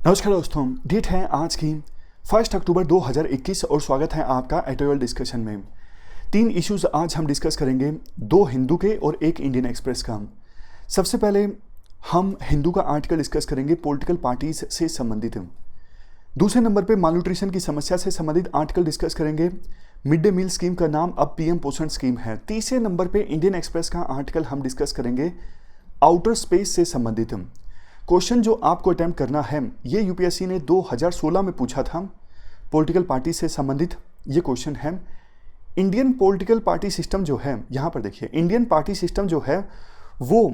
नमस्कार दोस्तों, डेट है आज की 1 अक्टूबर 2021 और स्वागत है आपका एटोयल डिस्कशन में। 3 इश्यूज आज हम डिस्कस करेंगे, 2 हिंदू के और 1 इंडियन एक्सप्रेस का। सबसे पहले हम हिंदू का आर्टिकल डिस्कस करेंगे पॉलिटिकल पार्टीज से संबंधित। दूसरे नंबर पे मालन्यूट्रिशन की समस्या से संबंधित आर्टिकल डिस्कस करेंगे, मिड डे मील स्कीम का नाम अब पीएम पोषण स्कीम है। तीसरे नंबर पे इंडियन एक्सप्रेस का आर्टिकल हम डिस्कस करेंगे आउटर स्पेस से संबंधित। क्वेश्चन जो आपको अटेम्प्ट करना है, ये यूपीएससी ने 2016 में पूछा था, पॉलिटिकल पार्टी से संबंधित ये क्वेश्चन है। इंडियन पॉलिटिकल पार्टी सिस्टम जो है, यहाँ पर देखिए, इंडियन पार्टी सिस्टम जो है वो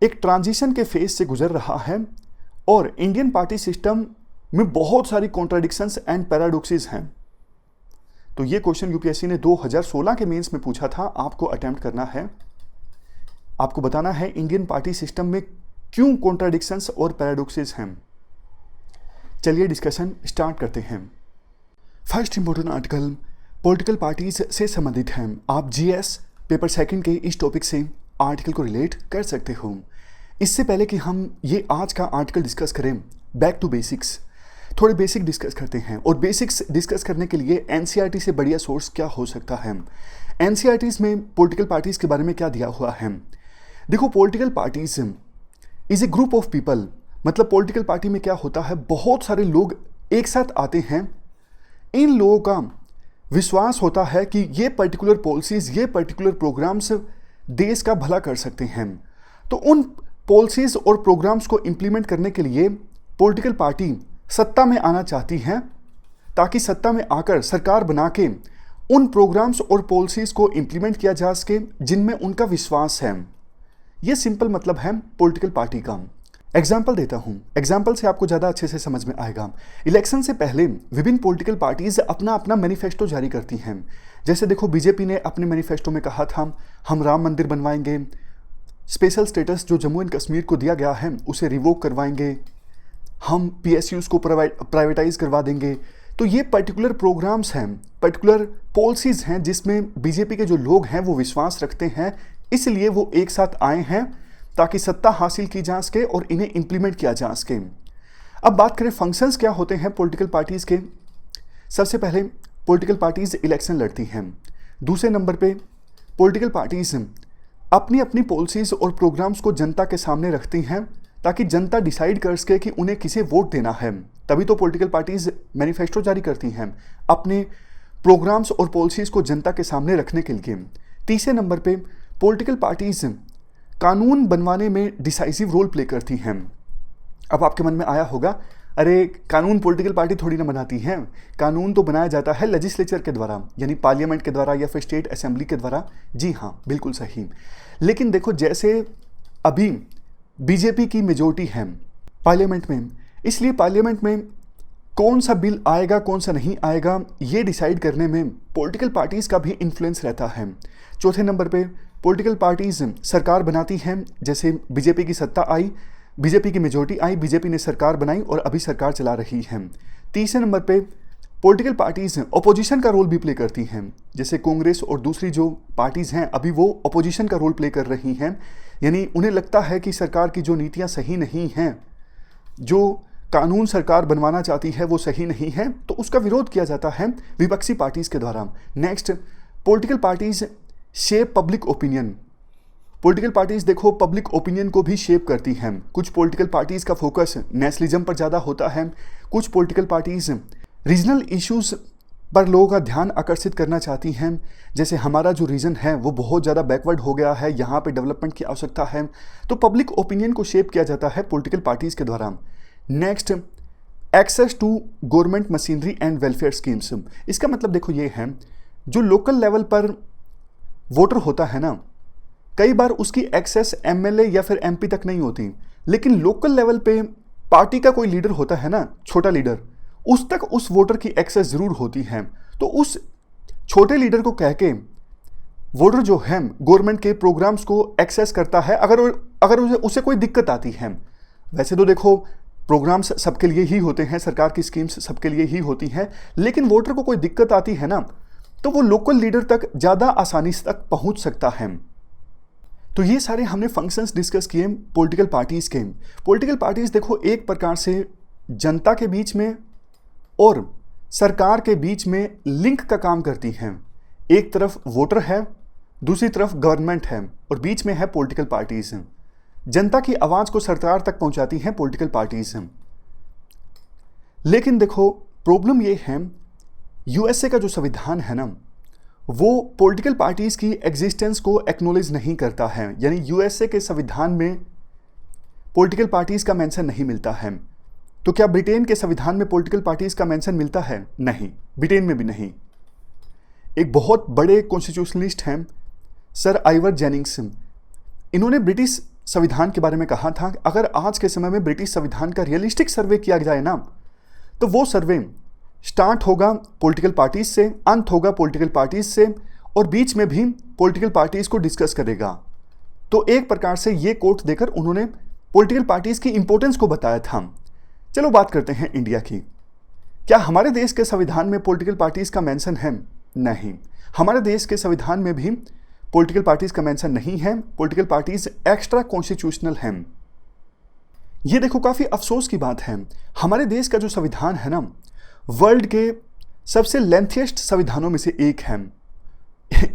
एक ट्रांजिशन के फेज से गुजर रहा है और इंडियन पार्टी सिस्टम में बहुत सारी कॉन्ट्राडिक्शंस एंड पैराडॉक्सेस हैं। तो ये क्वेश्चन यूपीएससी ने 2016 के मेंस में पूछा था, आपको अटेम्प्ट करना है। आपको बताना है इंडियन पार्टी सिस्टम में क्यों कॉन्ट्राडिक्शंस और पैराडॉक्सेस हैं। चलिए डिस्कशन स्टार्ट करते हैं। First important article political parties से संबंधित है। आप जीएस पेपर सेकंड के इस टॉपिक से आर्टिकल को रिलेट कर सकते हो। इससे पहले कि हम ये आज का आर्टिकल डिस्कस करें, बैक टू बेसिक्स, थोड़े बेसिक डिस्कस करते हैं। और बेसिक्स डिस्कस करने के लिए एनसीईआरटी से बढ़िया सोर्स क्या हो सकता है। एनसीईआरटीज में पॉलिटिकल पार्टीज के बारे में क्या दिया हुआ है। देखो, political parties is a group of people, मतलब पॉलिटिकल पार्टी में क्या होता है, बहुत सारे लोग एक साथ आते हैं। इन लोगों का विश्वास होता है कि ये पर्टिकुलर पॉलिसीज, ये पर्टिकुलर प्रोग्राम्स देश का भला कर सकते हैं। तो उन पॉलिसीज और प्रोग्राम्स को इम्प्लीमेंट करने के लिए पॉलिटिकल पार्टी सत्ता में आना चाहती हैं, ताकि सत्ता में आकर सरकार बना के उन प्रोग्राम्स और पॉलिसीज को इम्प्लीमेंट किया जा सके जिनमें उनका विश्वास है। ये सिंपल मतलब है पॉलिटिकल पार्टी का। एग्जाम्पल देता हूं, एग्जाम्पल से आपको ज़्यादा अच्छे से समझ में आएगा। इलेक्शन से पहले विभिन्न पॉलिटिकल पार्टीज अपना अपना मैनिफेस्टो जारी करती हैं। जैसे देखो, बीजेपी ने अपने मैनिफेस्टो में कहा था, हम राम मंदिर बनवाएंगे, स्पेशल स्टेटस जो जम्मू एंड कश्मीर को दिया गया है उसे रिवोक करवाएंगे, हम पीएसयूज को प्राइवेटाइज करवा देंगे। तो ये पर्टिकुलर प्रोग्राम्स हैं, पर्टिकुलर पॉलिसीज हैं जिसमें बीजेपी के जो लोग हैं वो विश्वास रखते हैं, इसलिए वो एक साथ आए हैं ताकि सत्ता हासिल की जा सके और इन्हें इंप्लीमेंट किया जा सके। अब बात करें फंक्शंस क्या होते हैं पॉलिटिकल पार्टीज के। सबसे पहले पॉलिटिकल पार्टीज इलेक्शन लड़ती हैं। दूसरे नंबर पे पॉलिटिकल पार्टीज अपनी अपनी पॉलिसीज और प्रोग्राम्स को जनता के सामने रखती हैं ताकि जनता डिसाइड कर सके कि उन्हें किसे वोट देना है। तभी तो पॉलिटिकल पार्टीज मैनिफेस्टो जारी करती हैं अपने प्रोग्राम्स और पॉलिसीज को जनता के सामने रखने के लिए। तीसरे नंबर पे पॉलिटिकल पार्टीज कानून बनवाने में डिसाइसिव रोल प्ले करती हैं। अब आपके मन में आया होगा, अरे कानून पॉलिटिकल पार्टी थोड़ी ना बनाती हैं, कानून तो बनाया जाता है लेजिस्लेचर के द्वारा, यानी पार्लियामेंट के द्वारा या फिर स्टेट असेंबली के द्वारा। जी हाँ, बिल्कुल सही। लेकिन देखो, जैसे अभी बीजेपी की मेजोरिटी है पार्लियामेंट में, इसलिए पार्लियामेंट में कौन सा बिल आएगा कौन सा नहीं आएगा ये डिसाइड करने में पॉलिटिकल पार्टीज का भी इन्फ्लुएंस रहता है। चौथे नंबर पे पॉलिटिकल पार्टीज सरकार बनाती हैं। जैसे बीजेपी की सत्ता आई, बीजेपी की मेजोरिटी आई, बीजेपी ने सरकार बनाई और अभी सरकार चला रही है। तीसरे नंबर पे पॉलिटिकल पार्टीज अपोजिशन का रोल भी प्ले करती हैं। जैसे कांग्रेस और दूसरी जो पार्टीज हैं अभी वो अपोजिशन का रोल प्ले कर रही हैं, यानी उन्हें लगता है कि सरकार की जो नीतियाँ सही नहीं हैं, जो कानून सरकार बनवाना चाहती है वो सही नहीं है, तो उसका विरोध किया जाता है विपक्षी पार्टीज के द्वारा। Next, political parties shape public opinion. Political parties देखो पब्लिक ओपिनियन को भी शेप करती हैं। कुछ पॉलिटिकल पार्टीज का फोकस नेशनलिज्म पर ज़्यादा होता है, कुछ पॉलिटिकल पार्टीज रीजनल इश्यूज पर लोगों का ध्यान आकर्षित करना चाहती हैं। जैसे हमारा जो रीजन है वो बहुत ज़्यादा बैकवर्ड हो गया है, यहाँ पे डेवलपमेंट की आवश्यकता है, तो पब्लिक ओपिनियन को शेप किया जाता है पॉलिटिकल पार्टीज के द्वारा। Next, access to government machinery and welfare schemes. इसका मतलब देखो ये है, जो लोकल लेवल पर वोटर होता है ना, कई बार उसकी एक्सेस एमएलए या फिर एमपी तक नहीं होती, लेकिन लोकल लेवल पे पार्टी का कोई लीडर होता है ना, छोटा लीडर, उस तक उस वोटर की एक्सेस जरूर होती है। तो उस छोटे लीडर को कह के वोटर जो है गवर्नमेंट के प्रोग्राम्स को एक्सेस करता है अगर उसे कोई दिक्कत आती है। वैसे तो देखो प्रोग्राम्स सबके लिए ही होते हैं, सरकार की स्कीम्स सबके लिए ही होती हैं, लेकिन वोटर को कोई दिक्कत आती है ना, तो वो लोकल लीडर तक ज़्यादा आसानी तक पहुंच सकता है। तो ये सारे हमने फंक्शंस डिस्कस किए पॉलिटिकल पार्टीज़ के। पॉलिटिकल पार्टीज़ देखो एक प्रकार से जनता के बीच में और सरकार के बीच में लिंक का काम करती हैं। एक तरफ वोटर है, दूसरी तरफ गवर्नमेंट है और बीच में है पॉलिटिकल पार्टीज हैं। जनता की आवाज़ को सरकार तक पहुंचाती हैं पॉलिटिकल पार्टीज हैं। लेकिन देखो, प्रॉब्लम ये है, यूएसए का जो संविधान है ना, वो पॉलिटिकल पार्टीज की एग्जिस्टेंस को एक्नॉलेज नहीं करता है। यानी यूएसए के संविधान में पॉलिटिकल पार्टीज का मेंशन नहीं मिलता है। तो क्या ब्रिटेन के संविधान में पॉलिटिकल पार्टीज का मेंशन मिलता है? नहीं, ब्रिटेन में भी नहीं। एक बहुत बड़े कॉन्स्टिट्यूशनलिस्ट हैं सर आइवर जेनिंग्स, इन्होंने ब्रिटिश संविधान के बारे में कहा था, अगर आज के समय में ब्रिटिश संविधान का रियलिस्टिक सर्वे किया जाए ना, तो वो सर्वे स्टार्ट होगा पॉलिटिकल पार्टीज से, अंत होगा पॉलिटिकल पार्टीज से, और बीच में भी पॉलिटिकल पार्टीज को डिस्कस करेगा। तो एक प्रकार से ये कोट देकर उन्होंने पॉलिटिकल पार्टीज की इंपॉर्टेंस को बताया था। चलो बात करते हैं इंडिया की। क्या हमारे देश के संविधान में पॉलिटिकल पार्टीज का मेंशन है? नहीं, हमारे देश के संविधान में भी पॉलिटिकल पार्टीज का मेंशन नहीं है। पॉलिटिकल पार्टीज एक्स्ट्रा कॉन्स्टिट्यूशनल हैं। ये देखो, काफी अफसोस की बात है, हमारे देश का जो संविधान है ना, वर्ल्ड के सबसे लेंथीएस्ट संविधानों में से एक है।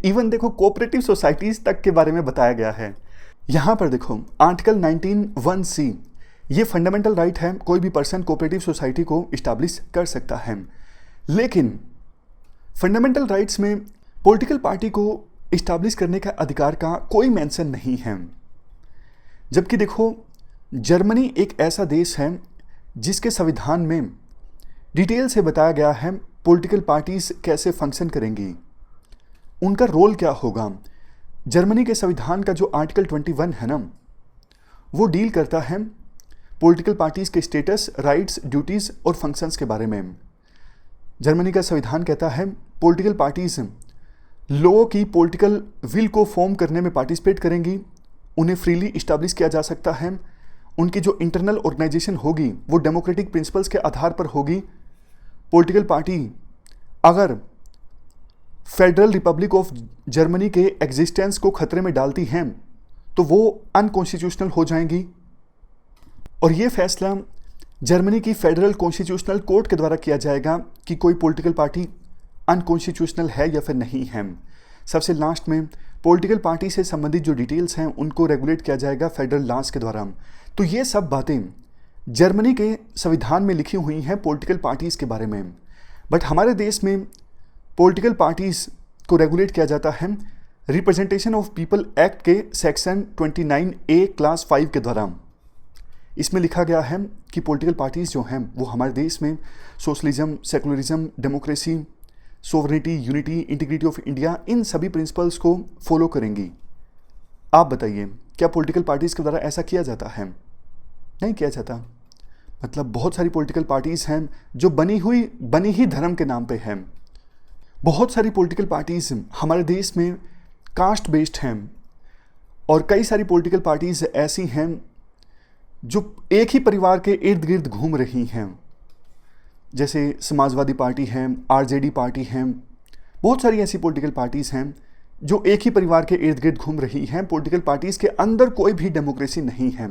इवन देखो, कोऑपरेटिव सोसाइटीज तक के बारे में बताया गया है। यहां पर देखो, आर्टिकल 19(1)(c), ये फंडामेंटल राइट है, कोई भी पर्सन कोऑपरेटिव सोसाइटी को इस्टेब्लिश कर सकता है। लेकिन फंडामेंटल राइट्स में पॉलिटिकल पार्टी को इस्टेब्लिश करने का अधिकार का कोई मेंशन नहीं है। जबकि देखो, जर्मनी एक ऐसा देश है जिसके संविधान में डिटेल से बताया गया है पॉलिटिकल पार्टीज कैसे फंक्शन करेंगी, उनका रोल क्या होगा। जर्मनी के संविधान का जो आर्टिकल 21 है ना, वो डील करता है पॉलिटिकल पार्टीज के स्टेटस, राइट्स, ड्यूटीज और फंक्शंस के बारे में। जर्मनी का संविधान कहता है पॉलिटिकल पार्टीज लोगों की पॉलिटिकल विल को फॉर्म करने में पार्टिसिपेट करेंगी, उन्हें फ्रीली इस्टेब्लिश किया जा सकता है, उनकी जो इंटरनल ऑर्गेनाइजेशन होगी वो डेमोक्रेटिक प्रिंसिपल्स के आधार पर होगी। पॉलिटिकल पार्टी अगर फेडरल रिपब्लिक ऑफ जर्मनी के एग्जिस्टेंस को खतरे में डालती हैं तो वो अनकॉन्स्टिट्यूशनल हो जाएंगी, और ये फैसला जर्मनी की फेडरल कॉन्स्टिट्यूशनल कोर्ट के द्वारा किया जाएगा कि कोई पॉलिटिकल पार्टी अनकॉन्स्टिट्यूशनल है या फिर नहीं है। सबसे लास्ट में पॉलिटिकल पार्टी से संबंधित जो डिटेल्स हैं उनको रेगुलेट किया जाएगा फेडरल लॉज के द्वारा। तो ये सब बातें जर्मनी के संविधान में लिखी हुई हैं पॉलिटिकल पार्टीज़ के बारे में। बट हमारे देश में पॉलिटिकल पार्टीज़ को रेगुलेट किया जाता है रिप्रेजेंटेशन ऑफ पीपल एक्ट के सेक्शन 29A क्लास 5 के द्वारा। इसमें लिखा गया है कि पॉलिटिकल पार्टीज़ जो हैं वो हमारे देश में socialism, secularism, democracy, sovereignty, unity, integrity of India, इन सभी प्रिंसिपल्स को फॉलो करेंगी। आप बताइए, क्या पॉलिटिकल पार्टीज़ के द्वारा ऐसा किया जाता है? नहीं किया जाता। मतलब बहुत सारी पॉलिटिकल पार्टीज़ हैं जो बनी ही धर्म के नाम पे हैं। बहुत सारी पॉलिटिकल पार्टीज़ हमारे देश में कास्ट बेस्ड हैं, और कई सारी पॉलिटिकल पार्टीज़ ऐसी हैं जो एक ही परिवार के इर्द गिर्द घूम रही हैं, जैसे समाजवादी पार्टी है, आरजेडी पार्टी है। बहुत सारी ऐसी पॉलिटिकल पार्टीज़ हैं जो एक ही परिवार के इर्द गिर्द घूम रही हैं। पॉलिटिकल पार्टीज़ के अंदर कोई भी डेमोक्रेसी नहीं है।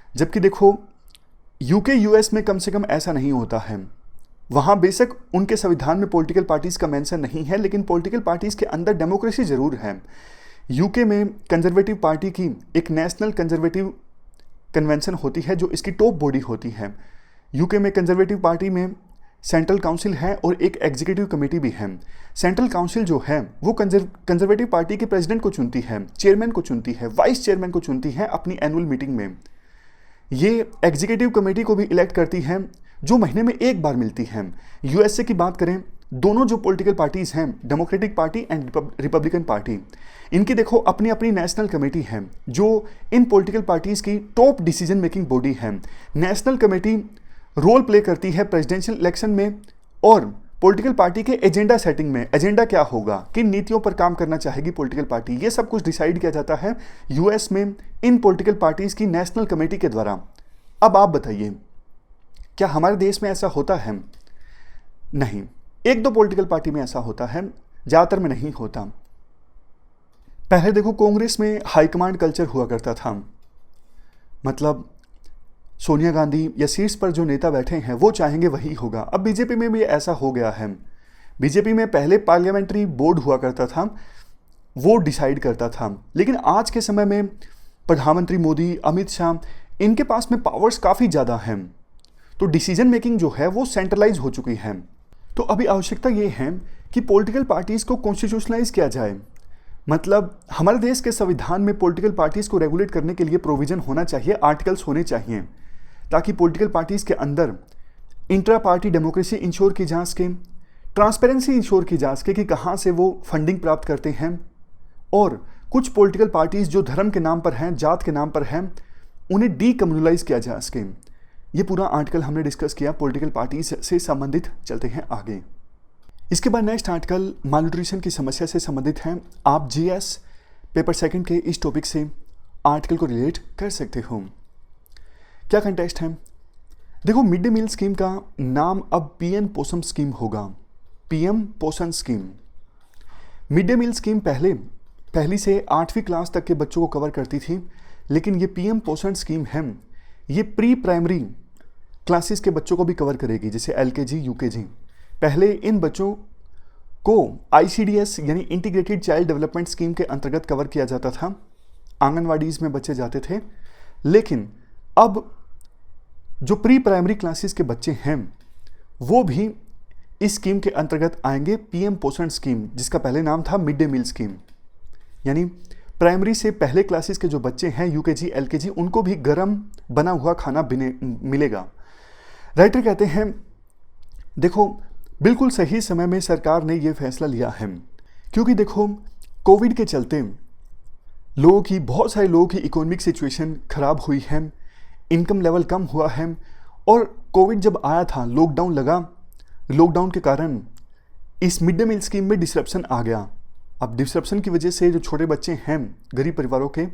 जबकि देखो, यूके, यूएस में कम से कम ऐसा नहीं होता है। वहाँ बेशक उनके संविधान में पॉलिटिकल पार्टीज़ का मेंशन नहीं है, लेकिन पॉलिटिकल पार्टीज़ के अंदर डेमोक्रेसी ज़रूर है। यूके में कंजर्वेटिव पार्टी की एक नेशनल कंजर्वेटिव कन्वेंशन होती है जो इसकी टॉप बॉडी होती है। यूके में कंजर्वेटिव पार्टी में सेंट्रल काउंसिल है और एक एग्जीक्यूटिव कमेटी भी है। सेंट्रल काउंसिल जो है वो कंजर्वेटिव पार्टी के प्रेसिडेंट को चुनती है, चेयरमैन को चुनती है, वाइस चेयरमैन को चुनती है अपनी एनुअल मीटिंग में। ये एग्जीक्यूटिव कमेटी को भी इलेक्ट करती है जो महीने में एक बार मिलती है। यूएसए की बात करें, दोनों जो पॉलिटिकल पार्टीज़ हैं, democratic party and Republican party, इनकी देखो अपनी अपनी नेशनल कमेटी है जो इन पॉलिटिकल पार्टीज़ की टॉप डिसीजन मेकिंग बॉडी है। नेशनल कमेटी रोल प्ले करती है प्रेसिडेंशियल इलेक्शन में और पॉलिटिकल पार्टी के एजेंडा सेटिंग में। एजेंडा क्या होगा, किन नीतियों पर काम करना चाहेगी पॉलिटिकल पार्टी, ये सब कुछ डिसाइड किया जाता है यूएस में इन पॉलिटिकल पार्टीज़ की नेशनल कमेटी के द्वारा। अब आप बताइए, क्या हमारे देश में ऐसा होता है? नहीं, एक दो पॉलिटिकल पार्टी में ऐसा होता है, ज़्यादातर में नहीं होता। पहले देखो, कांग्रेस में हाईकमांड कल्चर हुआ करता था। मतलब सोनिया गांधी या शीर्ष पर जो नेता बैठे हैं वो चाहेंगे वही होगा। अब बीजेपी में भी ऐसा हो गया है। बीजेपी में पहले पार्लियामेंट्री बोर्ड हुआ करता था, वो डिसाइड करता था, लेकिन आज के समय में प्रधानमंत्री मोदी, अमित शाह, इनके पास में पावर्स काफ़ी ज़्यादा हैं, तो डिसीजन मेकिंग जो है वो सेंट्रलाइज हो चुकी है। तो अभी आवश्यकता ये है कि पॉलिटिकल पार्टीज़ को कॉन्स्टिट्यूशनलाइज किया जाए। मतलब हमारे देश के संविधान में पॉलिटिकल पार्टीज़ को रेगुलेट करने के लिए प्रोविज़न होना चाहिए, आर्टिकल्स होने चाहिए, ताकि पॉलिटिकल पार्टीज़ के अंदर इंट्रा पार्टी डेमोक्रेसी इंश्योर की जा सके, ट्रांसपेरेंसी इंश्योर की जा सके कि कहाँ से वो फंडिंग प्राप्त करते हैं, और कुछ पॉलिटिकल पार्टीज़ जो धर्म के नाम पर हैं, जात के नाम पर हैं, उन्हें डीकम्युनलाइज किया जा सके। ये पूरा आर्टिकल हमने डिस्कस किया पॉलिटिकल पार्टीज से संबंधित। चलते हैं आगे। इसके बाद नेक्स्ट आर्टिकल मालन्यूट्रिशन की समस्या से संबंधित है। आप जीएस पेपर सेकंड के इस टॉपिक से आर्टिकल को रिलेट कर सकते हो। क्या कंटेक्स्ट है? देखो, मिड डे मील स्कीम का नाम अब पीएम पोषण स्कीम होगा। PM Poshan scheme. Mid day meal scheme पहली से 8वीं क्लास तक के बच्चों को कवर करती थी, लेकिन ये पीएम पोषण स्कीम है, ये प्री प्राइमरी क्लासेस के बच्चों को भी कवर करेगी, जैसे एलकेजी, यूकेजी। पहले इन बच्चों को आईसीडीएस यानी इंटीग्रेटेड चाइल्ड डेवलपमेंट स्कीम के अंतर्गत कवर किया जाता था, आंगनवाड़ीज में बच्चे जाते थे। लेकिन अब जो प्री प्राइमरी क्लासेस के बच्चे हैं वो भी इस स्कीम के अंतर्गत आएंगे, पीएम पोषण स्कीम, जिसका पहले नाम था मिड डे मील स्कीम। यानी प्राइमरी से पहले क्लासेस के जो बच्चे हैं, यूकेजी, एलकेजी, उनको भी गर्म बना हुआ खाना मिलेगा। राइटर कहते हैं, देखो बिल्कुल सही समय में सरकार ने ये फैसला लिया है, क्योंकि देखो कोविड के चलते बहुत सारे लोगों की इकोनॉमिक सिचुएशन खराब हुई है, इनकम लेवल कम हुआ है, और कोविड जब आया था, लॉकडाउन लगा, लॉकडाउन के कारण इस मिड डे मील स्कीम में डिसरप्शन आ गया। अब डिसरप्शन की वजह से जो छोटे बच्चे हैं गरीब परिवारों के,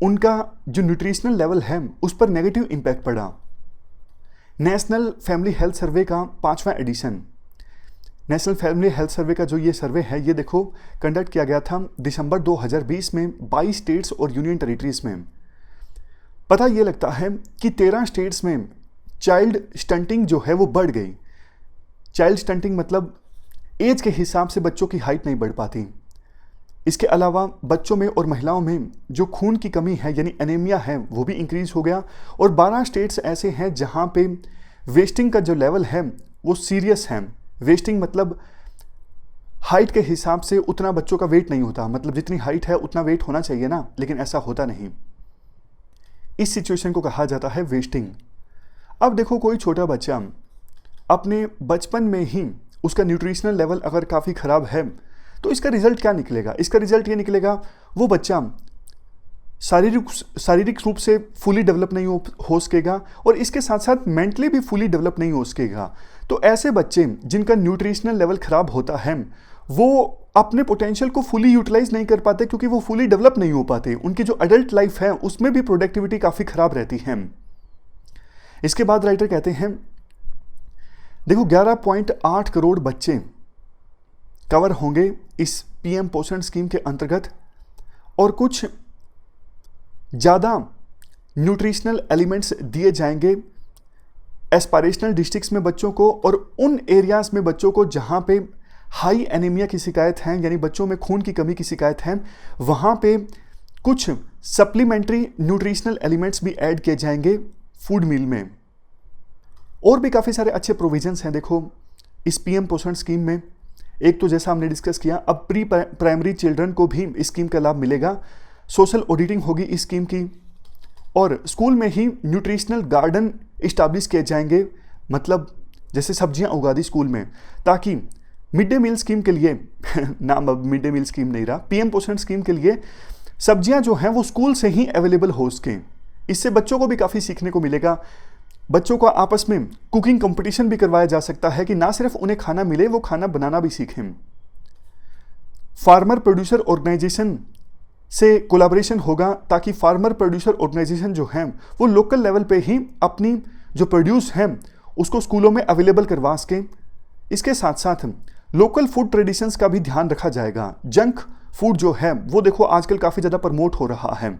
उनका जो न्यूट्रिशनल लेवल है उस पर नेगेटिव इम्पैक्ट पड़ा। नेशनल फैमिली हेल्थ सर्वे का 5वां edition, national family health survey का जो ये सर्वे है, ये देखो कंडक्ट किया गया था दिसंबर 2020 में 22 स्टेट्स और यूनियन टेरिटरीज में। पता ये लगता है कि 13 स्टेट्स में चाइल्ड स्टंटिंग जो है वो बढ़ गई। चाइल्ड स्टंटिंग मतलब एज के हिसाब से बच्चों की हाइट नहीं बढ़ पाती। इसके अलावा बच्चों में और महिलाओं में जो खून की कमी है यानी एनीमिया है वो भी इंक्रीज हो गया, और 12 स्टेट्स ऐसे हैं जहां पे वेस्टिंग का जो लेवल है वो सीरियस है। वेस्टिंग मतलब हाइट के हिसाब से उतना बच्चों का वेट नहीं होता, मतलब जितनी हाइट है उतना वेट होना चाहिए ना, लेकिन ऐसा होता नहीं। इस सिचुएशन को कहा जाता है वेस्टिंग। अब देखो, कोई छोटा बच्चा अपने बचपन में ही उसका न्यूट्रिशनल लेवल अगर काफ़ी ख़राब है तो इसका रिजल्ट क्या निकलेगा? इसका रिजल्ट ये निकलेगा, वो बच्चा शारीरिक रूप से फुली डेवलप नहीं हो सकेगा, और इसके साथ साथ मेंटली भी फुली डेवलप नहीं हो सकेगा। तो ऐसे बच्चे जिनका न्यूट्रिशनल लेवल ख़राब होता है वो अपने पोटेंशियल को फुली यूटिलाइज नहीं कर पाते, क्योंकि वो फुली डेवलप नहीं हो पाते। उनकी जो एडल्ट लाइफ है उसमें भी प्रोडक्टिविटी काफ़ी ख़राब रहती है। इसके बाद राइटर कहते हैं, देखो 11.8 करोड़ बच्चे कवर होंगे इस पीएम पोषण स्कीम के अंतर्गत, और कुछ ज़्यादा न्यूट्रिशनल एलिमेंट्स दिए जाएंगे एस्पायरेशनल डिस्ट्रिक्ट्स में बच्चों को, और उन एरियाज में बच्चों को जहाँ पे हाई एनीमिया की शिकायत है, यानी बच्चों में खून की कमी की शिकायत है, वहाँ पे कुछ सप्लीमेंट्री न्यूट्रिशनल एलिमेंट्स भी ऐड किए जाएंगे फूड मील में। और भी काफ़ी सारे अच्छे प्रोविजंस हैं देखो इस पीएम पोषण स्कीम में। एक तो जैसा हमने डिस्कस किया, अब प्री प्राइमरी चिल्ड्रन को भी इस स्कीम का लाभ मिलेगा। सोशल ऑडिटिंग होगी इस स्कीम की, और स्कूल में ही न्यूट्रिशनल गार्डन इस्टेब्लिश किए जाएंगे, मतलब जैसे सब्जियां उगा दी स्कूल में, ताकि मिड डे मील स्कीम के लिए नाम अब मिड डे मील स्कीम नहीं रहा, पीएम पोषण स्कीम के लिए सब्जियां जो हैं वो स्कूल से ही अवेलेबल हो सकें। इससे बच्चों को भी काफ़ी सीखने को मिलेगा। बच्चों को आपस में कुकिंग कंपटीशन भी करवाया जा सकता है कि ना सिर्फ उन्हें खाना मिले, वो खाना बनाना भी सीखें। फार्मर प्रोड्यूसर ऑर्गेनाइजेशन से कोलैबोरेशन होगा, ताकि फार्मर प्रोड्यूसर ऑर्गेनाइजेशन जो हैं वो लोकल लेवल पे ही अपनी जो प्रोड्यूस हैं उसको स्कूलों में अवेलेबल करवा सकें। इसके साथ साथ लोकल फूड ट्रेडिशंस का भी ध्यान रखा जाएगा। जंक फूड जो है वो देखो आजकल काफ़ी ज़्यादा प्रमोट हो रहा है।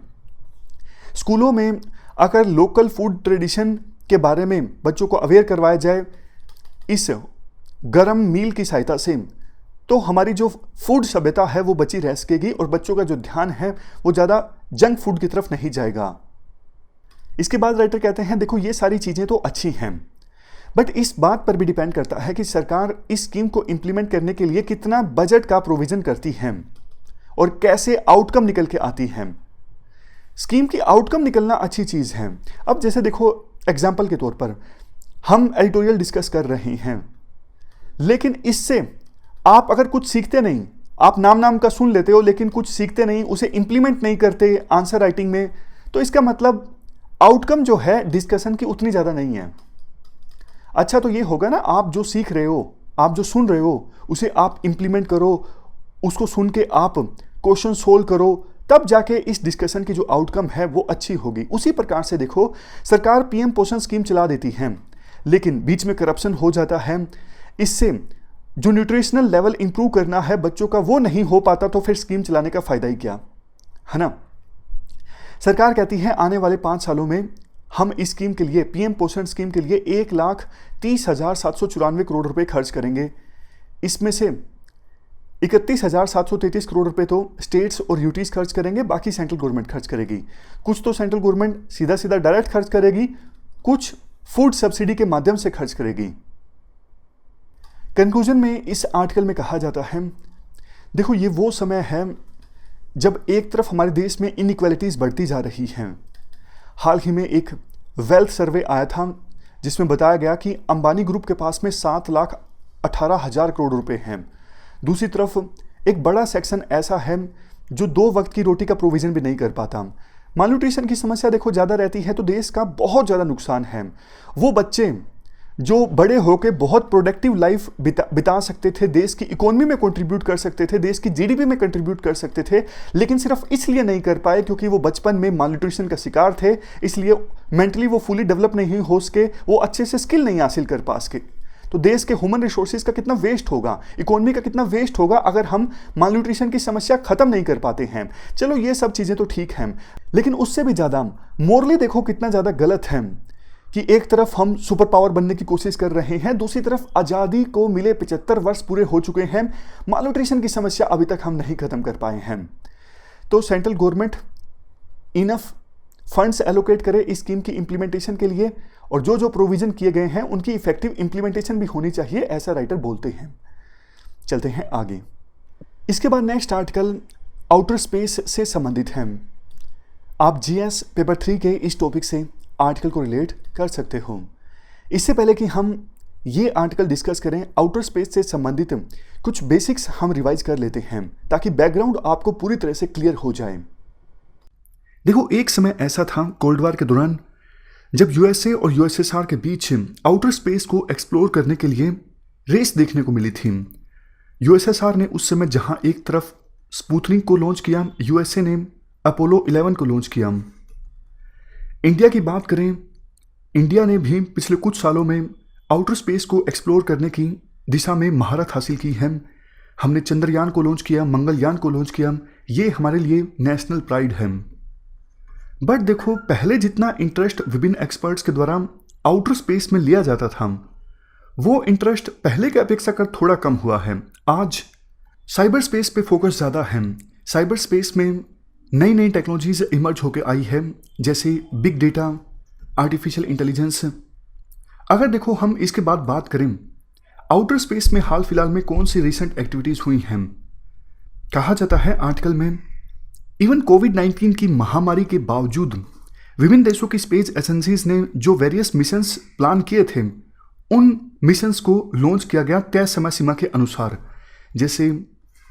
स्कूलों में अगर लोकल फूड ट्रेडिशन के बारे में बच्चों को अवेयर करवाया जाए इस गरम मील की सहायता से, तो हमारी जो फूड सभ्यता है वो बची रह सकेगी और बच्चों का जो ध्यान है वो ज़्यादा जंक फूड की तरफ नहीं जाएगा। इसके बाद राइटर कहते हैं देखो ये सारी चीज़ें तो अच्छी हैं, बट इस बात पर भी डिपेंड करता है कि सरकार इस स्कीम को इंप्लीमेंट करने के लिए कितना बजट का प्रोविजन करती है और कैसे आउटकम निकल के आती है। स्कीम की आउटकम निकलना अच्छी चीज़ है। अब जैसे देखो एग्जाम्पल के तौर पर हम एडिटोरियल डिस्कस कर रहे हैं, लेकिन इससे आप अगर कुछ सीखते नहीं, आप नाम का सुन लेते हो लेकिन कुछ सीखते नहीं, उसे इंप्लीमेंट नहीं करते आंसर राइटिंग में, तो इसका मतलब आउटकम जो है डिस्कशन की उतनी ज़्यादा नहीं है। अच्छा तो ये होगा ना, आप जो सीख रहे हो, आप जो सुन रहे हो उसे आप इंप्लीमेंट करो, उसको सुन के आप क्वेश्चन सोल्व करो, तब जाके इस डिस्कशन की जो आउटकम है वो अच्छी होगी। उसी प्रकार से देखो सरकार पीएम पोषण स्कीम चला देती है, लेकिन बीच में करप्शन हो जाता है, इससे जो न्यूट्रिशनल लेवल इंप्रूव करना है बच्चों का वो नहीं हो पाता, तो फिर स्कीम चलाने का फायदा ही क्या, है ना। सरकार कहती है आने वाले 5 सालों में हम इस स्कीम के लिए, पीएम पोषण स्कीम के लिए 1,30,794 करोड़ रुपए खर्च करेंगे। इसमें से 31,733 करोड़ रुपए तो स्टेट्स और यूटीज खर्च करेंगे, बाकी सेंट्रल गवर्नमेंट खर्च करेगी। कुछ तो सेंट्रल गवर्नमेंट सीधा सीधा डायरेक्ट खर्च करेगी, कुछ फूड सब्सिडी के माध्यम से खर्च करेगी। कंक्लूजन में इस आर्टिकल में कहा जाता है देखो ये वो समय है जब एक तरफ हमारे देश में इनइक्वालिटीज़ बढ़ती जा रही हैं। हाल ही में एक वेल्थ सर्वे आया था जिसमें बताया गया कि अंबानी ग्रुप के पास में 7,18,000 करोड़ रुपए हैं। दूसरी तरफ एक बड़ा सेक्शन ऐसा है जो 2 वक्त की रोटी का प्रोविज़न भी नहीं कर पाता। मालन्यूट्रिशन की समस्या देखो ज़्यादा रहती है तो देश का बहुत ज़्यादा नुकसान है। वो बच्चे जो बड़े होकर बहुत प्रोडक्टिव लाइफ बिता सकते थे, देश की इकोनॉमी में कंट्रीब्यूट कर सकते थे, देश की जीडीपी में कंट्रीब्यूट कर सकते थे, लेकिन सिर्फ इसलिए नहीं कर पाए क्योंकि वो बचपन में मालन्यूट्रिशन का शिकार थे, इसलिए मेंटली वो फुली डेवलप नहीं हो सके, वो अच्छे से स्किल नहीं हासिल कर पा सके। तो देश के ह्यूमन रिसोर्सेज का कितना वेस्ट होगा, इकोनॉमी का कितना वेस्ट होगा अगर हम मालन्यूट्रिशन की समस्या खत्म नहीं कर पाते हैं। चलो ये सब चीज़ें तो ठीक हैं, लेकिन उससे भी ज़्यादा मोरली देखो कितना ज़्यादा गलत है कि एक तरफ हम सुपर पावर बनने की कोशिश कर रहे हैं, दूसरी तरफ आज़ादी को मिले 75 वर्ष पूरे हो चुके हैं, मालन्यूट्रिशन की समस्या अभी तक हम नहीं खत्म कर पाए हैं। तो central government enough funds allocate करे इस स्कीम की इंप्लीमेंटेशन के लिए, और जो जो प्रोविजन किए गए हैं उनकी इफेक्टिव इंप्लीमेंटेशन भी होनी चाहिए, ऐसा राइटर बोलते हैं। चलते हैं आगे। इसके बाद नेक्स्ट आर्टिकल आउटर स्पेस से संबंधित है। आप जीएस पेपर 3 के इस टॉपिक से आर्टिकल को रिलेट कर सकते हो। इससे पहले कि हम ये आर्टिकल डिस्कस करें, आउटर स्पेस से संबंधित कुछ बेसिक्स हम रिवाइज कर लेते हैं ताकि बैकग्राउंड आपको पूरी तरह से क्लियर हो जाए। देखो एक समय ऐसा था कोल्ड वॉर के दौरान जब यूएसए और यूएसएसआर के बीच आउटर स्पेस को एक्सप्लोर करने के लिए रेस देखने को मिली थी। यूएसएसआर ने उस समय जहां एक तरफ स्पुतनिक को लॉन्च किया, यूएसए ने अपोलो 11 को लॉन्च किया। इंडिया की बात करें, इंडिया ने भी पिछले कुछ सालों में आउटर स्पेस को एक्सप्लोर करने की दिशा में महारत हासिल की है। हमने चंद्रयान को लॉन्च किया, मंगलयान को लॉन्च किया, ये हमारे लिए नेशनल प्राइड है। बट देखो पहले जितना इंटरेस्ट विभिन्न एक्सपर्ट्स के द्वारा आउटर स्पेस में लिया जाता था, वो इंटरेस्ट पहले की अपेक्षा कर थोड़ा कम हुआ है। आज साइबर स्पेस पे फोकस ज़्यादा है। साइबर स्पेस में नई नई टेक्नोलॉजीज इमर्ज होकर आई है, जैसे बिग डेटा, आर्टिफिशियल इंटेलिजेंस। अगर देखो हम इसके बाद बात करें आउटर स्पेस में हाल फिलहाल में कौन सी रिसेंट एक्टिविटीज़ हुई हैं, कहा जाता है आर्टिकल में इवन कोविड-19 की महामारी के बावजूद विभिन्न देशों की स्पेस एजेंसीज ने जो वेरियस मिशंस प्लान किए थे, उन मिशंस को लॉन्च किया गया तय समय सीमा के अनुसार। जैसे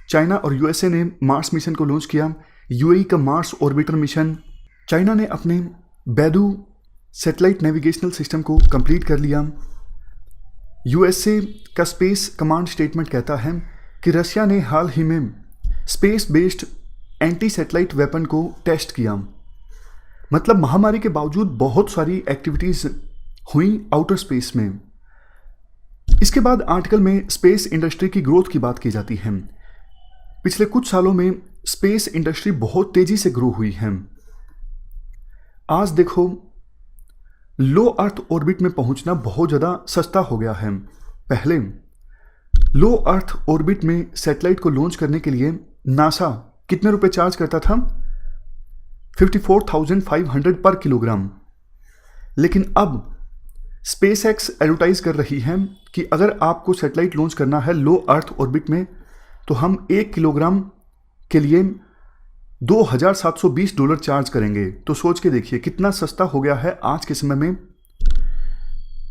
चाइना और यूएसए ने मार्स मिशन को लॉन्च किया, यूएई का मार्स ऑर्बिटर मिशन, चाइना ने अपने बैडू सैटेलाइट नेविगेशनल सिस्टम को कंप्लीट कर लिया। यूएसए का स्पेस कमांड स्टेटमेंट कहता है कि रशिया ने हाल ही में space based anti satellite weapon को टेस्ट किया। मतलब महामारी के बावजूद बहुत सारी एक्टिविटीज़ हुई आउटर स्पेस में। इसके बाद आर्टिकल में स्पेस इंडस्ट्री की ग्रोथ की बात की जाती है। पिछले कुछ सालों में स्पेस इंडस्ट्री बहुत तेज़ी से ग्रो हुई है। आज देखो लो अर्थ ऑर्बिट में पहुंचना बहुत ज़्यादा सस्ता हो गया है। पहले लो अर्थ ऑर्बिट में सैटेलाइट को लॉन्च करने के लिए नासा कितने रुपए चार्ज करता था? 54,500 पर किलोग्राम। लेकिन अब स्पेस एक्स एडवर्टाइज कर रही है कि अगर आपको सैटेलाइट लॉन्च करना है लो अर्थ ऑर्बिट में तो हम 1 किलोग्राम के लिए $2,720 चार्ज करेंगे। तो सोच के देखिए कितना सस्ता हो गया है आज के समय में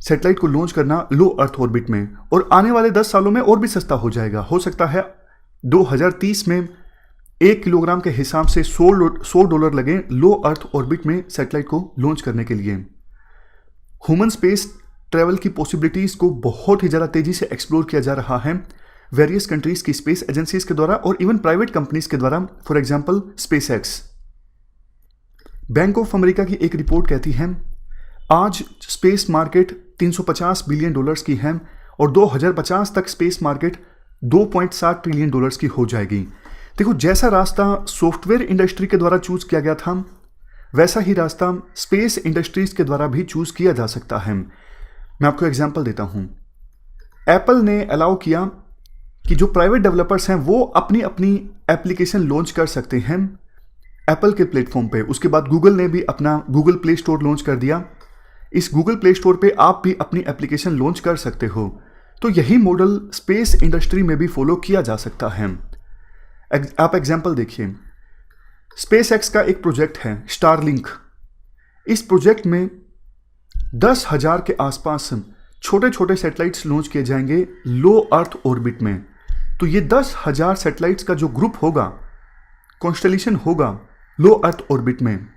सैटेलाइट को लॉन्च करना लो अर्थ ऑर्बिट में, और आने वाले 10 सालों में और भी सस्ता हो जाएगा। हो सकता है 2030 में 1 किलोग्राम के हिसाब से $100 लगे लो अर्थ ऑर्बिट में सैटेलाइट को लॉन्च करने के लिए। ह्यूमन स्पेस ट्रैवल की पॉसिबिलिटीज़ को बहुत ही ज़्यादा तेज़ी से एक्सप्लोर किया जा रहा है वेरियस कंट्रीज़ की स्पेस एजेंसीज के द्वारा और इवन प्राइवेट कंपनीज के द्वारा। For example space x. Bank of America की एक रिपोर्ट कहती है आज स्पेस मार्केट $350 बिलियन की है और 2050 तक स्पेस मार्केट $2.7 ट्रिलियन की हो जाएगी। देखो, जैसा रास्ता सॉफ्टवेयर इंडस्ट्री के द्वारा चूज किया गया था वैसा ही रास्ता स्पेस इंडस्ट्रीज के द्वारा भी चूज किया जा सकता है। मैं आपको एग्जांपल देता हूं। एप्पल ने अलाउ किया कि जो प्राइवेट डेवलपर्स हैं वो अपनी अपनी एप्लीकेशन लॉन्च कर सकते हैं एप्पल के प्लेटफॉर्म पे। उसके बाद गूगल ने भी अपना गूगल प्ले स्टोर लॉन्च कर दिया। इस गूगल प्ले स्टोर पे आप भी अपनी एप्लीकेशन लॉन्च कर सकते हो। तो यही मॉडल स्पेस इंडस्ट्री में भी फॉलो किया जा सकता है। आप एग्जांपल देखिए, स्पेस एक्स का एक प्रोजेक्ट है स्टारलिंक। इस प्रोजेक्ट में 10,000 के आसपास छोटे छोटे सैटेलाइट्स लॉन्च किए जाएंगे लो अर्थ ऑर्बिट में। तो ये 10,000 सैटेलाइट्स का जो ग्रुप होगा, कॉन्स्टेलेशन होगा लो अर्थ ऑर्बिट में,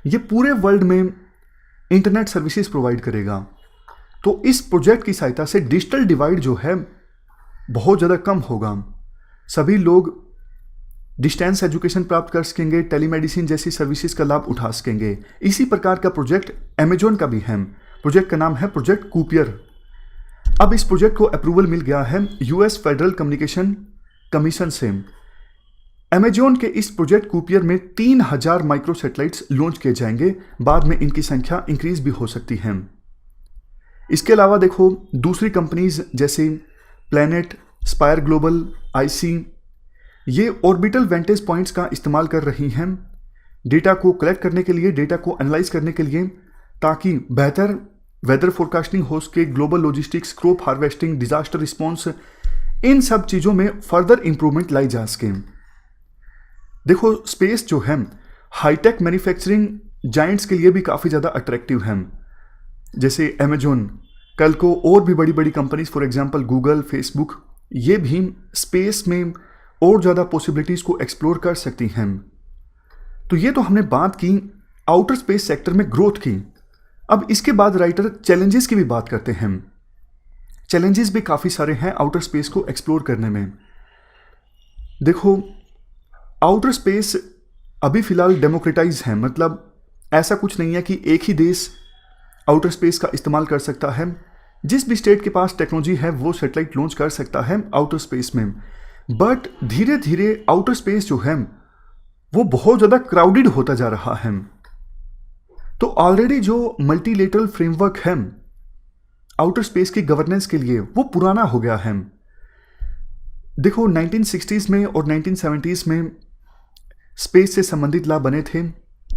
ये पूरे वर्ल्ड में इंटरनेट सर्विसेज प्रोवाइड करेगा। तो इस प्रोजेक्ट की सहायता से डिजिटल डिवाइड जो है बहुत ज़्यादा कम होगा। सभी लोग डिस्टेंस एजुकेशन प्राप्त कर सकेंगे, टेलीमेडिसिन जैसी सर्विसेज का लाभ उठा सकेंगे। इसी प्रकार का प्रोजेक्ट अमेजोन का भी है। प्रोजेक्ट का नाम है प्रोजेक्ट कूपियर। अब इस प्रोजेक्ट को अप्रूवल मिल गया है यूएस फेडरल कम्युनिकेशन कमीशन से। अमेजोन के इस प्रोजेक्ट कूपियर में 3,000 माइक्रो सैटेलाइट्स लॉन्च किए जाएंगे। बाद में इनकी संख्या इंक्रीज भी हो सकती है। इसके अलावा देखो, दूसरी कंपनीज जैसे प्लैनेट, स्पायर ग्लोबल, आईसी, ये ऑर्बिटल वेंटेज पॉइंट्स का इस्तेमाल कर रही हैं डेटा को कलेक्ट करने के लिए, डेटा को एनालाइज करने के लिए, ताकि बेहतर वेदर फोरकास्टिंग हो सके, global logistics, crop harvesting, disaster response, इन सब चीज़ों में फर्दर इंप्रूवमेंट लाई जा सके। देखो, स्पेस जो है हाईटेक मैन्युफैक्चरिंग जायंट्स के लिए भी काफ़ी ज़्यादा अट्रैक्टिव है। जैसे अमेजोन, कल को और भी बड़ी बड़ी companies for example Google, Facebook, ये भी स्पेस में और ज़्यादा पॉसिबिलिटीज़ को एक्सप्लोर कर सकती हैं। तो ये तो हमने बात की आउटर स्पेस सेक्टर में ग्रोथ की। अब इसके बाद राइटर चैलेंजेस की भी बात करते हैं। चैलेंजेस भी काफ़ी सारे हैं आउटर स्पेस को एक्सप्लोर करने में। देखो, आउटर स्पेस अभी फिलहाल डेमोक्रेटाइज है, मतलब ऐसा कुछ नहीं है कि एक ही देश आउटर स्पेस का इस्तेमाल कर सकता है। जिस भी स्टेट के पास टेक्नोलॉजी है वो सैटेलाइट लॉन्च कर सकता है आउटर स्पेस में। बट धीरे धीरे आउटर स्पेस जो है वो बहुत ज़्यादा क्राउडेड होता जा रहा है। तो ऑलरेडी जो मल्टीलेटरल फ्रेमवर्क है आउटर स्पेस की गवर्नेंस के लिए वो पुराना हो गया है। देखो, 1960s में और 1970s में स्पेस से संबंधित लॉ बने थे।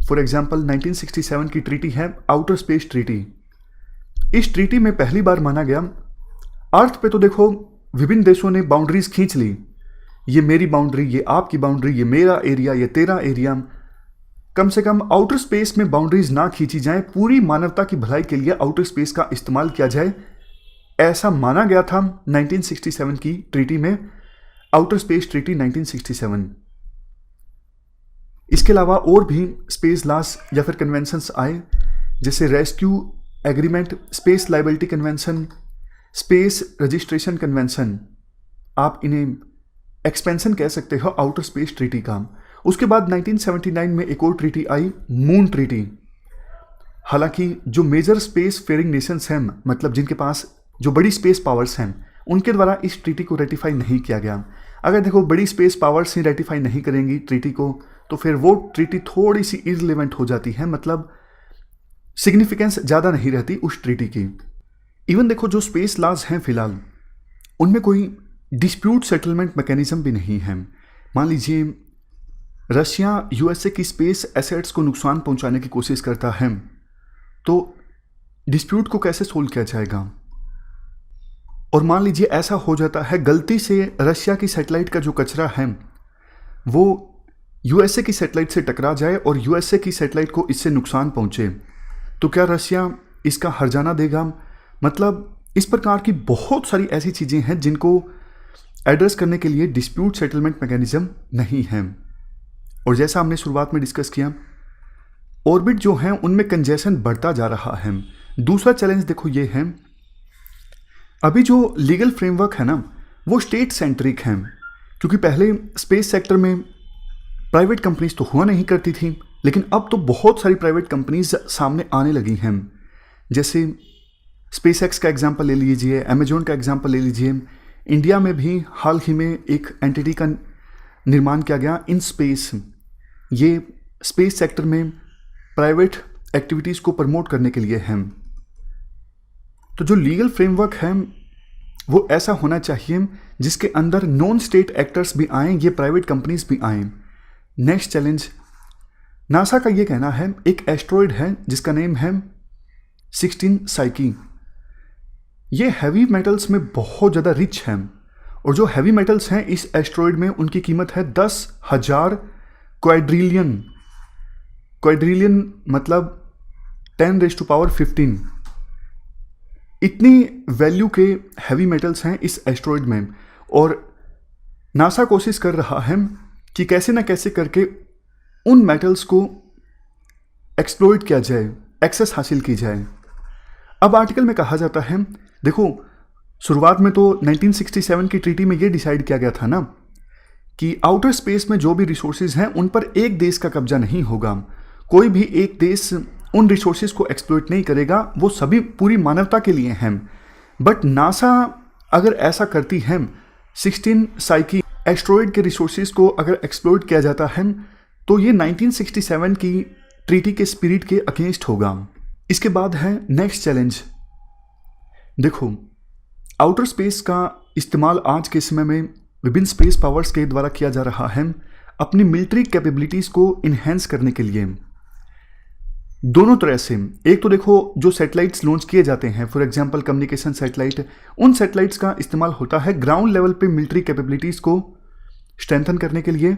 फॉर एग्जांपल 1967 की ट्रीटी है आउटर स्पेस ट्रीटी। इस ट्रीटी में पहली बार माना गया अर्थ पे तो देखो विभिन्न देशों ने बाउंड्रीज खींच ली, ये मेरी बाउंड्री, ये आपकी बाउंड्री, ये मेरा एरिया, ये तेरा एरिया। कम से कम आउटर स्पेस में बाउंड्रीज ना खींची जाए, पूरी मानवता की भलाई के लिए आउटर स्पेस का इस्तेमाल किया जाए, ऐसा माना गया था 1967 की ट्रीटी में, आउटर स्पेस ट्रीटी 1967। इसके अलावा और भी स्पेस लॉस या फिर कन्वेंशंस आए, जैसे rescue agreement, space liability convention, space registration convention. आप इन्हें एक्सपेंशन कह सकते हो आउटर स्पेस ट्रीटी का। उसके बाद 1979 में एक और ट्रीटी आई, मून ट्रीटी। हालांकि जो मेजर स्पेस फेयरिंग नेशंस हैं, मतलब जिनके पास जो बड़ी स्पेस पावर्स हैं, उनके द्वारा इस ट्रीटी को रेटिफाई नहीं किया गया। अगर देखो बड़ी स्पेस पावर्स ही रेटिफाई नहीं करेंगी ट्रीटी को, तो फिर वो ट्रीटी थोड़ी सी इररिलेवेंट हो जाती है। मतलब सिग्निफिकेंस ज़्यादा नहीं रहती उस ट्रीटी की। इवन देखो जो स्पेस लॉज हैं फिलहाल, उनमें कोई डिस्प्यूट सेटलमेंट मैकेनिज्म भी नहीं है। मान लीजिए रशिया यूएसए की स्पेस एसेट्स को नुकसान पहुंचाने की कोशिश करता है, तो डिस्प्यूट को कैसे सोल्व किया जाएगा? और मान लीजिए ऐसा हो जाता है गलती से रशिया की सैटेलाइट का जो कचरा है वो यूएसए की सैटेलाइट से टकरा जाए और यूएसए की सैटेलाइट को इससे नुकसान पहुंचे, तो क्या रशिया इसका हर्जाना देगा? मतलब इस प्रकार की बहुत सारी ऐसी चीज़ें हैं जिनको एड्रेस करने के लिए डिस्प्यूट सेटलमेंट मैकेनिज्म नहीं है। और जैसा हमने शुरुआत में डिस्कस किया, ऑर्बिट जो है उनमें कंजेशन बढ़ता जा रहा है। दूसरा चैलेंज देखो ये है, अभी जो लीगल फ्रेमवर्क है ना वो स्टेट सेंट्रिक है, क्योंकि पहले स्पेस सेक्टर में प्राइवेट कंपनीज तो हुआ नहीं करती थी, लेकिन अब तो बहुत सारी प्राइवेट कंपनीज सामने आने लगी हैं। जैसे स्पेस एक्स का एग्जाम्पल ले लीजिए, अमेजोन का एग्जाम्पल ले लीजिए। इंडिया में भी हाल ही में एक एंटिटी का निर्माण किया गया इन स्पेस। ये स्पेस सेक्टर में प्राइवेट एक्टिविटीज़ को प्रमोट करने के लिए है। तो जो लीगल फ्रेमवर्क है वो ऐसा होना चाहिए जिसके अंदर नॉन स्टेट एक्टर्स भी आएँ, ये प्राइवेट कंपनीज भी आएँ। नेक्स्ट चैलेंज, नासा का ये कहना है एक एस्ट्रॉयड है जिसका नेम है 16 साइकी। ये हैवी मेटल्स में बहुत ज़्यादा रिच है, और जो हैवी मेटल्स हैं इस एस्ट्रॉयड में उनकी कीमत है 10,000 क्वाड्रिलियन। क्वाड्रिलियन मतलब 10⁻15। इतनी वैल्यू के हैवी मेटल्स हैं इस एस्ट्रॉयड में, और नासा कोशिश कर रहा है कि कैसे ना कैसे करके उन मेटल्स को एक्सप्लोइट किया जाए, एक्सेस हासिल की जाए। अब आर्टिकल में कहा जाता है, देखो शुरुआत में तो 1967 की ट्रीटी में ये डिसाइड किया गया था ना कि आउटर स्पेस में जो भी रिसोर्सेज हैं उन पर एक देश का कब्जा नहीं होगा, कोई भी एक देश उन रिसोर्सेज को एक्सप्लोइट नहीं करेगा, वो सभी पूरी मानवता के लिए हैं। बट नासा अगर ऐसा करती है, 16 साइकी एस्ट्रॉयड के रिसोर्सेज को अगर एक्सप्लोइट किया जाता है, तो ये 1967 की ट्रीटी के स्पिरिट के अगेंस्ट होगा। इसके बाद है नेक्स्ट चैलेंज। देखो आउटर स्पेस का इस्तेमाल आज के समय में विभिन्न स्पेस पावर्स के द्वारा किया जा रहा है अपनी मिलिट्री कैपेबिलिटीज़ को इन्हेंस करने के लिए। दोनों तरह से, एक तो देखो जो सैटेलाइट्स लॉन्च किए जाते हैं, फॉर एग्जांपल कम्युनिकेशन सैटेलाइट, उन सैटेलाइट्स का इस्तेमाल होता है ग्राउंड लेवल पे मिलिट्री कैपेबिलिटीज़ को स्ट्रेंथन करने के लिए।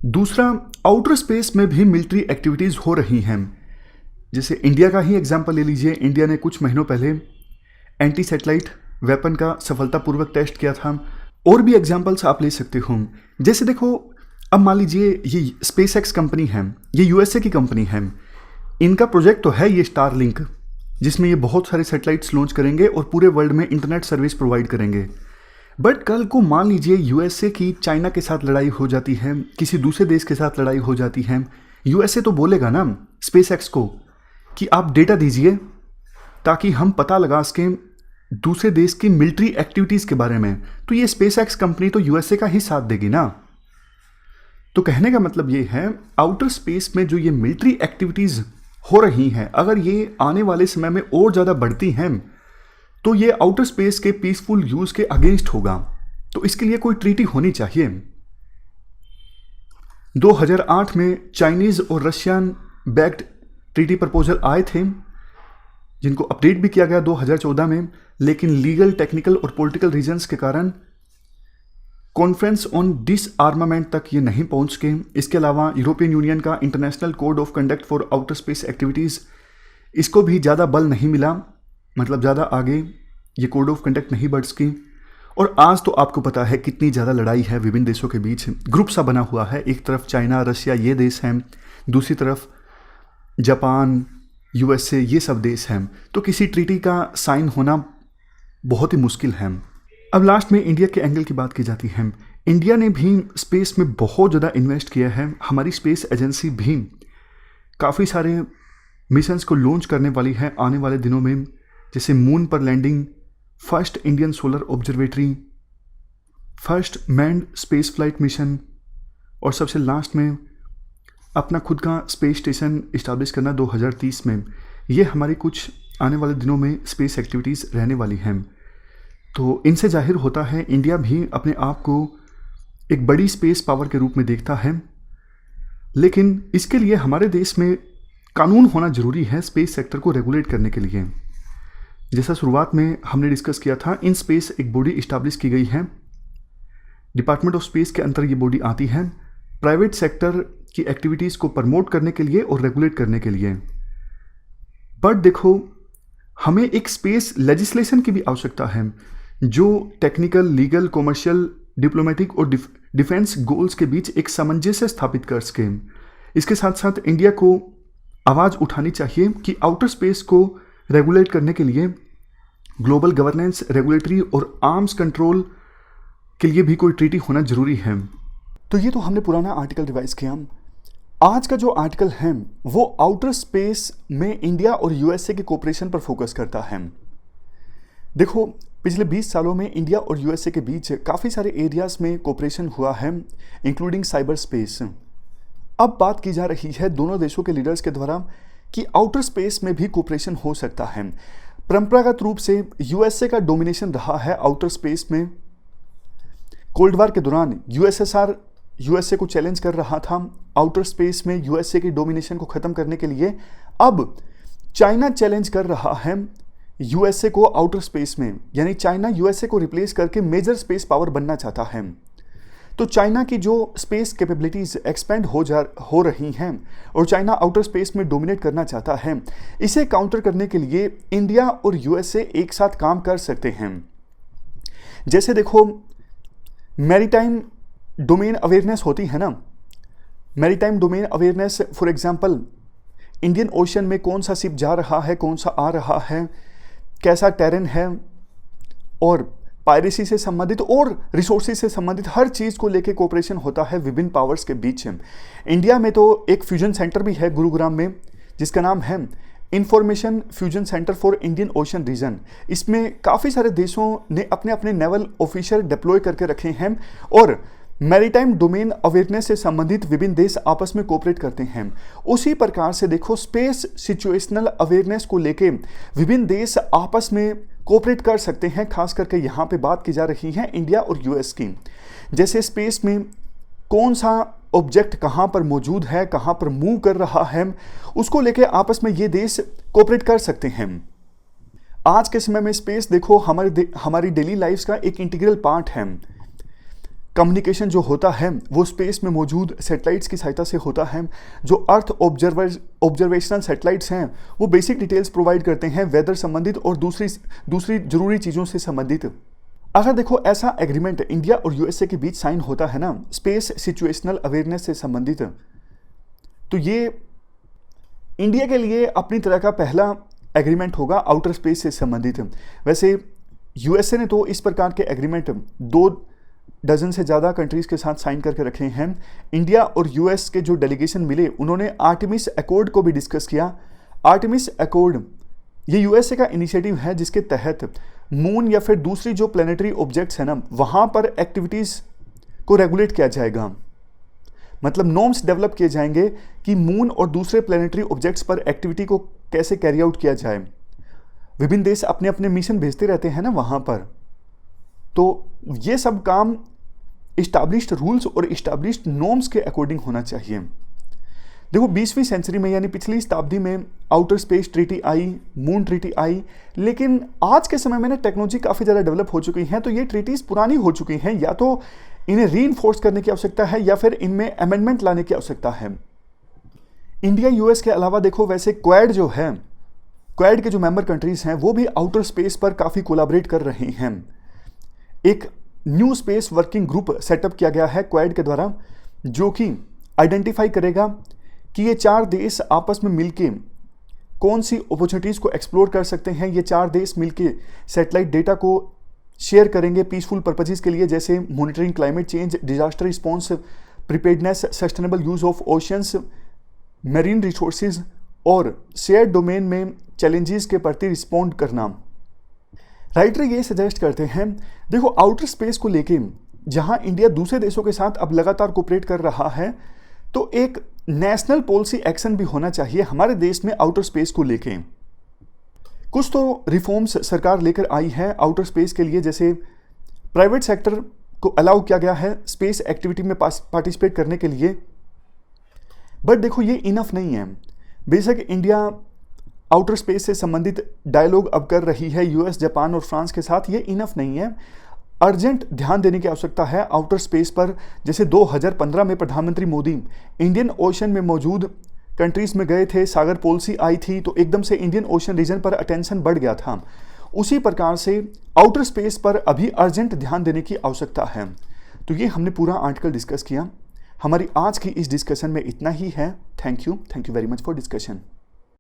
दूसरा, आउटर स्पेस में भी मिलिट्री एक्टिविटीज़ हो रही हैं। जैसे इंडिया का ही एग्जांपल ले लीजिए, इंडिया ने कुछ महीनों पहले एंटी सैटेलाइट वेपन का सफलतापूर्वक टेस्ट किया था। और भी एग्जांपल्स आप ले सकते हो। जैसे देखो अब मान लीजिए ये स्पेस एक्स कंपनी है, ये यूएसए की कंपनी है, इनका प्रोजेक्ट तो है ये स्टारलिंक, जिसमें ये बहुत सारे सैटेलाइट्स लॉन्च करेंगे और पूरे वर्ल्ड में इंटरनेट सर्विस प्रोवाइड करेंगे। बट कल को मान लीजिए यूएसए की चाइना के साथ लड़ाई हो जाती है, किसी दूसरे देश के साथ लड़ाई हो जाती है, यूएसए तो बोलेगा ना स्पेस एक्स को कि आप डेटा दीजिए ताकि हम पता लगा सकें दूसरे देश की मिलिट्री एक्टिविटीज़ के बारे में। तो ये स्पेस एक्स कंपनी तो यूएसए का ही साथ देगी ना। तो कहने का मतलब ये है, आउटर स्पेस में जो ये मिलिट्री एक्टिविटीज़ हो रही हैं, अगर ये आने वाले समय में और ज़्यादा बढ़ती हैं तो ये आउटर स्पेस के पीसफुल यूज़ के अगेंस्ट होगा। तो इसके लिए कोई ट्रीटी होनी चाहिए। 2008 में चाइनीज़ और रशियन बैक्ड ट्रीटी प्रपोजल आए थे, जिनको अपडेट भी किया गया 2014 में, लेकिन लीगल, टेक्निकल और पॉलिटिकल रीजंस के कारण कॉन्फ्रेंस ऑन डिसआर्मामेंट तक ये नहीं पहुंच के। इसके अलावा यूरोपियन यूनियन का international code of conduct for outer space activities, इसको भी ज़्यादा बल नहीं मिला, मतलब ज़्यादा आगे ये कोड ऑफ कंडक्ट नहीं बढ़ सकी। और आज तो आपको पता है कितनी ज़्यादा लड़ाई है विभिन्न देशों के बीच, ग्रुप सा बना हुआ है। एक तरफ चाइना, रशिया ये देश हैं, दूसरी तरफ जापान, यूएसए ये सब देश हैं। तो किसी ट्रीटी का साइन होना बहुत ही मुश्किल है। अब लास्ट में इंडिया के एंगल की बात की जाती है। इंडिया ने भी स्पेस में बहुत ज़्यादा इन्वेस्ट किया है। हमारी स्पेस एजेंसी भी काफ़ी सारे मिशंस को लॉन्च करने वाली है आने वाले दिनों में, जैसे मून पर landing, first Indian solar observatory, first manned space flight mission, और सबसे लास्ट में अपना खुद का स्पेस स्टेशन इस्टेब्लिश करना 2030 में। ये हमारी कुछ आने वाले दिनों में स्पेस एक्टिविटीज़ रहने वाली हैं। तो इनसे जाहिर होता है इंडिया भी अपने आप को एक बड़ी स्पेस पावर के रूप में देखता है, लेकिन इसके लिए हमारे देश में कानून होना ज़रूरी है स्पेस सेक्टर को रेगुलेट करने के लिए। जैसा शुरुआत में हमने डिस्कस किया था, इन स्पेस एक बॉडी इस्टेब्लिश की गई है, डिपार्टमेंट ऑफ स्पेस के अंदर ये बॉडी आती है प्राइवेट सेक्टर की एक्टिविटीज़ को प्रमोट करने के लिए और रेगुलेट करने के लिए। बट देखो, हमें एक स्पेस लेजिस्लेशन की भी आवश्यकता है जो टेक्निकल, लीगल, कॉमर्शियल, डिप्लोमेटिक और डिफेंस गोल्स के बीच एक सामंजस्य स्थापित कर सके। इसके साथ साथ इंडिया को आवाज़ उठानी चाहिए कि आउटर स्पेस को रेगुलेट करने के लिए ग्लोबल गवर्नेंस, रेगुलेटरी और आर्म्स कंट्रोल के लिए भी कोई ट्रीटी होना जरूरी है। तो ये तो हमने पुराना आर्टिकल रिवाइज किया। आज का जो आर्टिकल है वो आउटर स्पेस में इंडिया और यूएसए के कोऑपरेशन पर फोकस करता है। देखो, पिछले 20 सालों में इंडिया और यूएसए के बीच काफ़ी सारे एरियाज में कोऑपरेशन हुआ है, इंक्लूडिंग साइबर स्पेस। अब बात की जा रही है दोनों देशों के लीडर्स के द्वारा कि आउटर स्पेस में भी कोऑपरेशन हो सकता है। परंपरागत रूप से यूएसए का डोमिनेशन रहा है आउटर स्पेस में। कोल्ड वार के दौरान यूएसएसआर यूएसए को चैलेंज कर रहा था आउटर स्पेस में यूएसए के डोमिनेशन को खत्म करने के लिए। अब चाइना चैलेंज कर रहा है यूएसए को आउटर स्पेस में, यानी चाइना यूएसए को रिप्लेस करके मेजर स्पेस पावर बनना चाहता है। तो चाइना की जो स्पेस कैपेबिलिटीज एक्सपेंड हो रही हैं और चाइना आउटर स्पेस में डोमिनेट करना चाहता है, इसे काउंटर करने के लिए इंडिया और यूएसए एक साथ काम कर सकते हैं। जैसे देखो, मैरीटाइम डोमेन अवेयरनेस होती है ना, maritime domain awareness, for example Indian ocean में कौन सा शिप जा रहा है, कौन सा आ रहा है, कैसा टेरेन है, और पायरेसी से संबंधित और रिसोर्सेज से संबंधित हर चीज़ को लेके कोऑपरेशन होता है विभिन्न पावर्स के बीच। इंडिया में तो एक फ्यूजन सेंटर भी है गुरुग्राम में, जिसका नाम है information fusion centre for Indian ocean region. इसमें काफ़ी सारे देशों ने अपने अपने नेवल ऑफिसर डिप्लॉय करके रखे हैं और मैरीटाइम डोमेन अवेयरनेस से संबंधित विभिन्न देश आपस में कोऑपरेट करते हैं। उसी प्रकार से देखो, स्पेस सिचुएशनल अवेयरनेस को लेके विभिन्न देश आपस में कोऑपरेट कर सकते हैं। खास करके यहाँ पे बात की जा रही है इंडिया और यूएस की। जैसे स्पेस में कौन सा ऑब्जेक्ट कहाँ पर मौजूद है, कहाँ पर मूव कर रहा है, उसको लेके आपस में ये देश कोऑपरेट कर सकते हैं। आज के समय में स्पेस देखो हमारी डेली लाइफ का एक इंटीग्रल पार्ट है। कम्युनिकेशन जो होता है वो स्पेस में मौजूद सैटेलाइट्स की सहायता से होता है। जो अर्थ ऑब्जर्वेशनल सैटेलाइट्स हैं वो बेसिक डिटेल्स प्रोवाइड करते हैं वेदर संबंधित और दूसरी जरूरी चीज़ों से संबंधित। अगर देखो ऐसा एग्रीमेंट इंडिया और यूएसए के बीच साइन होता है ना स्पेस सिचुएशनल अवेयरनेस से संबंधित, तो ये इंडिया के लिए अपनी तरह का पहला एग्रीमेंट होगा आउटर स्पेस से संबंधित। वैसे यूएसए ने तो इस प्रकार के एग्रीमेंट 2 डजन से ज़्यादा कंट्रीज़ के साथ साइन करके रखे हैं। इंडिया और यूएस के जो डेलीगेशन मिले उन्होंने आर्टेमिस अकॉर्ड को भी डिस्कस किया। आर्टेमिस अकॉर्ड ये यूएसए का इनिशिएटिव है जिसके तहत मून या फिर दूसरी जो प्लेनेटरी ऑब्जेक्ट्स है ना वहाँ पर एक्टिविटीज़ को रेगुलेट किया जाएगा। मतलब नॉर्म्स डेवलप किए जाएंगे कि मून और दूसरे प्लेनेटरी ऑब्जेक्ट्स पर एक्टिविटी को कैसे कैरी आउट किया जाए। विभिन्न देश अपने अपने मिशन भेजते रहते हैं ना वहाँ पर, तो ये सब काम इस्टाब्लिश्ड रूल्स और इस्टाब्लिश्ड नॉर्म्स के अकॉर्डिंग होना चाहिए। देखो 20वीं सेंचुरी में यानी पिछली शताब्दी में आउटर स्पेस ट्रीटी आई, मून ट्रीटी आई, लेकिन आज के समय में ना टेक्नोलॉजी काफ़ी ज़्यादा डेवलप हो चुकी हैं, तो ये ट्रीटीज़ पुरानी हो चुकी हैं। या तो इन्हें रीइंफोर्स करने की आवश्यकता है या फिर इनमें अमेंडमेंट लाने की आवश्यकता है। इंडिया यूएस के अलावा देखो वैसे क्वाड जो है, क्वाड के जो मेंबर कंट्रीज़ हैं वो भी आउटर स्पेस पर काफ़ी कोलैबोरेट कर रही हैं। एक new space working group setup किया गया है क्वाड के द्वारा, जो कि आइडेंटिफाई करेगा कि ये 4 देश आपस में मिलके कौन सी अपॉर्चुनिटीज़ को एक्सप्लोर कर सकते हैं। ये 4 देश मिलके सैटेलाइट डेटा को शेयर करेंगे पीसफुल पर्पजेस के लिए, जैसे monitoring climate change, disaster response, preparedness, sustainable use of oceans, marine resources और शेयर डोमेन में चैलेंजेस के प्रति रिस्पॉन्ड करना। राइटर ये सजेस्ट करते हैं, देखो आउटर स्पेस को लेके जहां इंडिया दूसरे देशों के साथ अब लगातार कोऑपरेट कर रहा है, तो एक नेशनल पॉलिसी एक्शन भी होना चाहिए हमारे देश में आउटर स्पेस को लेके। कुछ तो रिफॉर्म्स सरकार लेकर आई है आउटर स्पेस के लिए, जैसे प्राइवेट सेक्टर को अलाउ किया गया है स्पेस एक्टिविटी में पार्टिसिपेट करने के लिए। बट देखो ये इनफ नहीं है। बेशक इंडिया आउटर स्पेस से संबंधित डायलॉग अब कर रही है यूएस, जापान और फ्रांस के साथ, ये इनफ नहीं है। अर्जेंट ध्यान देने की आवश्यकता है आउटर स्पेस पर। जैसे 2015 में प्रधानमंत्री मोदी इंडियन ओशन में मौजूद कंट्रीज में गए थे, सागर पॉलिसी आई थी, तो एकदम से इंडियन ओशन रीजन पर अटेंशन बढ़ गया था। उसी प्रकार से आउटर स्पेस पर अभी अर्जेंट ध्यान देने की आवश्यकता है। तो ये हमने पूरा आर्टिकल डिस्कस किया। हमारी आज की इस डिस्कशन में इतना ही है। Thank you very much for discussion.